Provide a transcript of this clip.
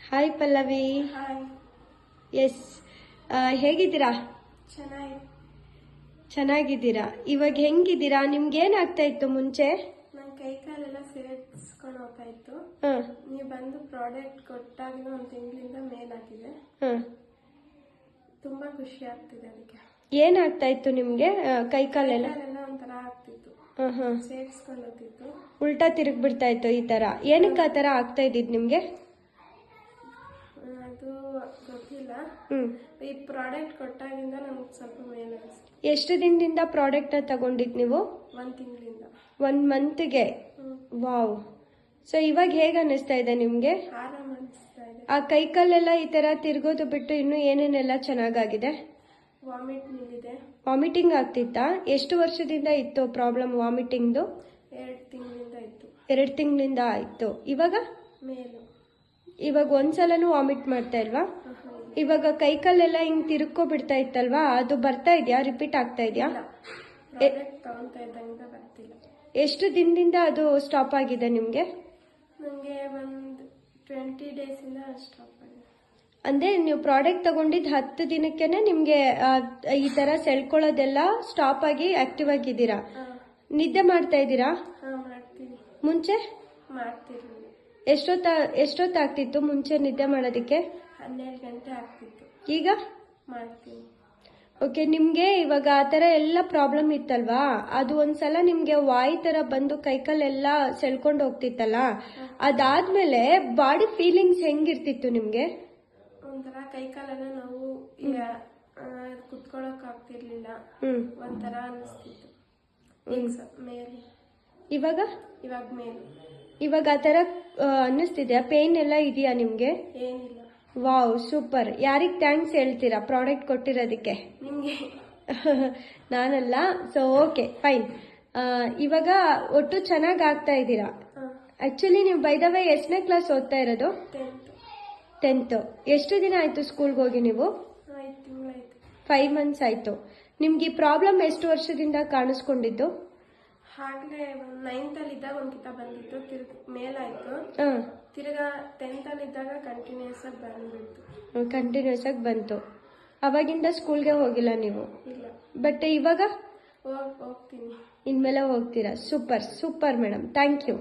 Hi Pallavi. Hi. S, ಹೇಗಿದ್ದೀರಾ? ಚೆನ್ನಾಗಿದ್ದೀರಾ? ಇವಾಗ ಹೆಂಗಿದ್ದೀರಾ? ನಿಮ್ಗೆ ಏನಾಗ್ತಾ ಇತ್ತು ಮುಂಚೆ? ನನ್ನ ಕೈ ಕಾಲೆಲ್ಲ ಸೇರಿಸ್ಕೊಂಡು ಹೋಗ್ತಾ ಇತ್ತು. ನೀವು ಬಂದು ಪ್ರಾಡಕ್ಟ್ ಕೊಟ್ಟಾಗ ಒಂದು ತಿಂಗಳಿಂದ ಮೇಲಾಗಿದೆ. ತುಂಬಾ ಖುಷಿ ಆಗ್ತಿದೆ. ಅದಕ್ಕೆ ಏನಾಗ್ತಾ ಇತ್ತು ನಿಮ್ಗೆ? ಕೈ ಕಾಲೆಲ್ಲ ಒಂಥರ ಆಗ್ತಿತ್ತು, ಸೇರಿಸ್ಕೊಂಡು ಹೋಗ್ತಿತ್ತು, ಉಲ್ಟಾ ತಿರುಗ್ಬಿಡ್ತಾ ಇತ್ತು. ಈ ತರ ಏನಕ್ಕೆ ಆ ತರ ಆಗ್ತಾ ಇದ್ದಿದ್ ನಿಮ್ಗೆ? ಅದು ಗೊತ್ತಿಲ್ಲ. ಈ ಪ್ರಾಡಕ್ಟ್ ಕೊಟ್ಟಾಗಿಂದ ನಮ್ಗೆ ಸ್ವಲ್ಪ ಮೇಲೆ. ಎಷ್ಟು ದಿನದಿಂದ ಪ್ರಾಡಕ್ಟ್ ತಗೊಂಡಿದ್ ನೀವು? 1 ತಿಂಗಳಿಂದ. 1 ಮಂತ್ಗೆ? ವಾವ್. ಸೊ ಇವಾಗ ಹೇಗ ಅನಿಸ್ತಾ ಇದೆ ನಿಮ್ಗೆ? ಆರಾಮ ಅನಿಸ್ತಾ ಇದೆ. ಆ ಕೈ ಕಾಲೆಲ್ಲ ಈ ತರ ತಿರ್ಗೋದು ಬಿಟ್ಟು ಇನ್ನು ಏನೇನೆಲ್ಲ ಚೆನ್ನಾಗಾಗಿದೆ? ವಾಮಿಟ್ ನಿಲ್ಲಿದೆ. ವಾಮಿಟಿಂಗ್ ಆಗ್ತಿತ್ತಾ? ಎಷ್ಟು ವರ್ಷದಿಂದ ಇತ್ತು ಪ್ರಾಬ್ಲಮ್ ವಾಮಿಟಿಂಗ್ದು? 2 ತಿಂಗಳಿಂದ ಇತ್ತು. 2 ತಿಂಗಳಿಂದ ಆಯ್ತು. ಇವಾಗ ಮೇಲು. ಇವಾಗ ಒಂದ್ಸಲನೂ ವಾಮಿಟ್ ಮಾಡ್ತಾ ಇಲ್ವಾ? ಇವಾಗ ಕೈ ಕಾಲೆಲ್ಲ ಹಿಂಗ್ ತಿರುಕೋ ಬಿಡ್ತಾ ಇತ್ತಲ್ವಾ, ಅದು ಬರ್ತಾ ಇದೆಯಾ? ರಿಪೀಟ್ ಆಗ್ತಾ ಇದೆಯಾ? ಎಷ್ಟು ದಿನದಿಂದ ಅದು ಸ್ಟಾಪ್ ಆಗಿದೆ ನಿಮ್ಗೆ? ನನಗೆ ಒಂದು 20 ಡೇಸಿಂದ ಸ್ಟಾಪ್ ಆಗಿದೆ. ಅಂದ್ರೆ ನೀವು ಪ್ರಾಡಕ್ಟ್ ತಗೊಂಡಿದ್ದು 10 ದಿನಕ್ಕೆನೆ ನಿಮ್ಗೆ ಈ ತರ ಸೆಳ್ಕೊಳ್ಳೋದೆಲ್ಲ ಸ್ಟಾಪ್ ಆಗಿ ಆಕ್ಟಿವ್ ಆಗಿದ್ದೀರಾ? ನಿದ್ದೆ ಮಾಡ್ತಾ ಇದ್ದೀರಾ? ಮಾಡ್ತೀನಿ. ಮುಂಚೆ ಮಾಡ್ತಿರ್ಲಿಲ್ಲ. ಎಷ್ಟೊತ್ತಾಗ್ತಿತ್ತು ಮುಂಚೆ ನಿದ್ದೆ ಮಾಡೋದಕ್ಕೆ? 12 ಗಂಟೆ ಆಗ್ತಿತ್ತು. ಈಗ ಮಾಡ್ತೀನಿ. ಓಕೆ. ನಿಮ್ಗೆ ಇವಾಗ ಆ ತರ ಎಲ್ಲ ಪ್ರಾಬ್ಲಮ್ ಇತ್ತಲ್ವಾ, ಅದು ಒಂದ್ಸಲ ನಿಮ್ಗೆ ವಾಯು ತರ ಬಂದು ಕೈಕಾಲೆಲ್ಲ ಸೆಳ್ಕೊಂಡು ಹೋಗ್ತಿತ್ತಲ್ಲ, ಅದಾದ್ಮೇಲೆ ಬಾಡಿ ಫೀಲಿಂಗ್ಸ್ ಹೆಂಗಿರ್ತಿತ್ತು ನಿಮ್ಗೆ? ಒಂಥರ ಕೈಕಾಲೆಲ್ಲ ನಾವು ಕುತ್ಕೊಳಕ್ ಆಗ್ತಿರ್ಲಿಲ್ಲ. ಒಂಥರ ಅನಿಸ್ತಿತ್ತು. ಮೇಲೆ. ಇವಾಗ ಮೇಲೆ. ಇವಾಗ ಆ ತರ ಅನ್ನಿಸ್ತಿದ್ಯಾ? ಪೇನ್ ಎಲ್ಲ ಇದೆಯಾ ನಿಮ್ಗೆ? ಏನಿಲ್ಲ. Wow, super. ಯಾರಿಗ್ ಥ್ಯಾಂಕ್ಸ್ ಹೇಳ್ತೀರಾ ಪ್ರಾಡಕ್ಟ್ ಕೊಟ್ಟಿರೋದಕ್ಕೆ? ನಿಮ್ಗೆ. ನಾನಲ್ಲ. So okay, fine. ಇವಾಗ ಒಟ್ಟು ಚೆನ್ನಾಗ್ ಆಗ್ತಾ ಇದ್ದೀರಾ. ಆಕ್ಚುಲಿ ನೀವು ಬೈ ದ ವೇ ಎಷ್ಟನೇ ಕ್ಲಾಸ್ ಓದ್ತಾ ಇರೋದು? 10th. ಎಷ್ಟು ದಿನ ಆಯ್ತು ಸ್ಕೂಲ್ಗೆ ಹೋಗಿ ನೀವು? 5 ತಿಂಗಳಾಯ್ತು. 5 ಮಂತ್ಸ್ ಆಯ್ತು. ನಿಮ್ಗೆ ಈ ಪ್ರಾಬ್ಲಮ್ ಎಷ್ಟು ವರ್ಷದಿಂದ ಕಾಣಿಸ್ಕೊಂಡಿದ್ದು? ಹಾಗೆ 9th ಅಲ್ಲಿ ಇದ್ದಾಗ ಒಂದ್ಕಿತ ಬಂದಿತ್ತು, ಮೇಲಾಯ್ತು. ತಿರ್ಗಾ 10th ಅಲ್ಲಿ ಇದ್ದಾಗ ಕಂಟಿನ್ಯೂಸ್ ಆಗಿ ಬಂದ್ಬಿಡ್ತು. ಕಂಟಿನ್ಯೂಸ್ ಆಗಿ ಬಂತು. ಅವಾಗಿಂದ ಸ್ಕೂಲ್ಗೆ ಹೋಗಿಲ್ಲ ನೀವು? ಇಲ್ಲ. ಬಟ್ ಇವಾಗ ಹೋಗ್ತೀನಿ. ಇನ್ಮೇಲೆ ಹೋಗ್ತೀರಾ? Super super madam, thank you.